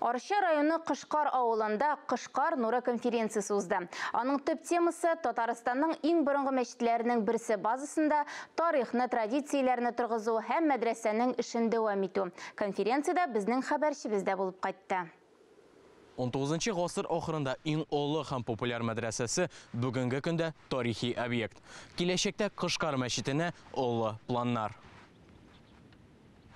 Арча районы Кышкар авылында Кышкар нуры конференциясы узды. Аның төп темасы Татарстанның иң борынгы мәчетләренең берсе базасында тарихны, традицияләрне торгызу һәм мәдрәсәнең эшен дәвам итү. Конференцияда безнең хәбәрчебез дә булып кайтты. 19 гасыр ахырында иң олы һәм популяр мәдрәсәсе бүгенге көндә тарихи объект. Киләчәктә Кышкар мәчетенә олы планнар.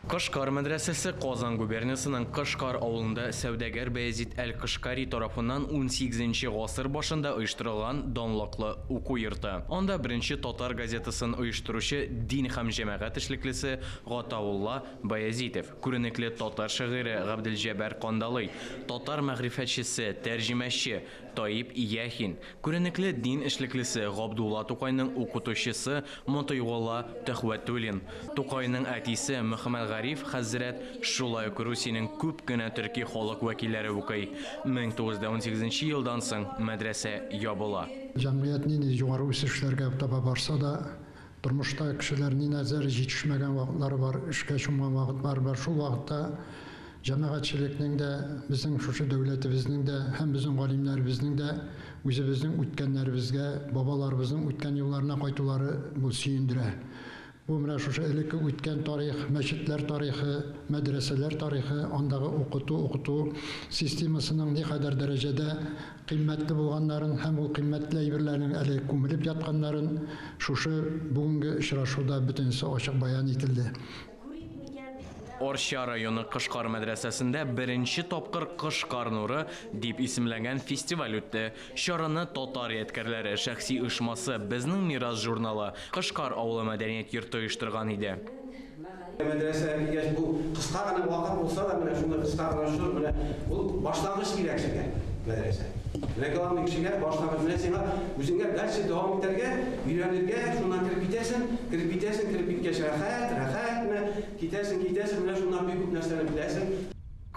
Кышкар мәдрәсәсе Казан губерниясының Кышкар авылында сәүдәгәр Баязит әл-Кышкари тарафыннан 18 гасыр башында оештырылган данлыклы уку йорты. Анда беренче татар газетасын оештыручы дин һәм җәмәгать эшлеклесе Гатаулла Баязитов, күренекле татар шагыйре Габделҗәббар Кандалый, татар мәгърифәтчесе, тәрҗемәче Таип Яхин, күренекле дин эшлеклесе Габдулла Тукайның укытучысы Мотойгала Тәхвәтуллин, Тукайның әтисе Мөхәммәд Гариф хәзрәт шулай ук Русиянең күп кенә төрки халык вәкилләре укый. 1918 елдан соң мәдрәсә ябыла. Җәмгыять нинди югары үсешләргә таба барса да, тормышта кешеләр ни нәзәр җитешмәгән вакытлары бар, эшкә чумган вакытлар бар. Шул вакытта җәмәгатьчелекнең дә, безнең шушы дәүләтебезнең дә һәм безнең галимнәребезнең дә үзебезнең үткәннәребезгә, бабаларыбызның үткән юлларына кайтулары бу сөендерә. Bu менә шушы элекке үткән тарих, мәчетләр тарихы, мәдрәсәләр тарихы, андагы укыту системасының никадәр дәрәҗәдә кыйммәтле булганнарын һәм ул кыйммәтле әйберләрнең әле күмелеп ятканнарын шушы бүгенге очрашуда бөтенсе ачык баян ителде. Арча районы Кышкар мәдрәсәсендә беренче тапкыр Кышкар нуры дип исемләнгән фестиваль үтте. Чараны татар ядкәрләре шәхси оешмасы Безнең мирас журналы Кышкар авылы мәдәният йорты оештырган иде. Мәдрәсәгә килгәч, бу кыска гына вакыт булса да, менә шунда кыска гына шур, менә бу башлангыч кирәк шикәр мәдрәсә. Рекламик кешегә башлангыч менә сиңа үзеңгә дәрсе дәвам итәргә, өйрәнергә, шуннан киреп киткәч рәхәт, китәсең, менә шуннан бик күп нәрсәне беләсең.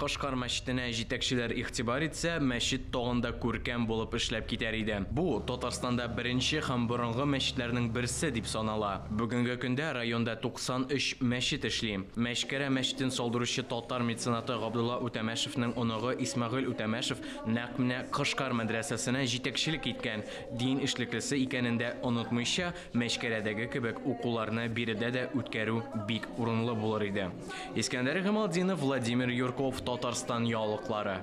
Кышкар мәчетенә җитәкчеләр игътибар итсә, мәчет тагында күркәм булып эшләп китәр иде. Бу Татарстанда беренче һәм борынгы мәчетләрнең берсе дип санала. Бүгенге көндә районда 93 мәчет эшли. Мәчкәрә мәчетен салдыручы татар меценаты Габдулла Үтәмәшевнең оныгы Исмәгыйль Үтәмәшев нәкъ менә Кышкар мәдрәсәсенә җитәкчелек иткән. Дин эшлеклесе икәнен дә онытмыйча, мәчкәрәдәге кебек укуларны биредә дә үткәрү бик урынлы булыр иде. Искәндәр Гамалдинов, Владимир Юрков, Татарстан яулыклары.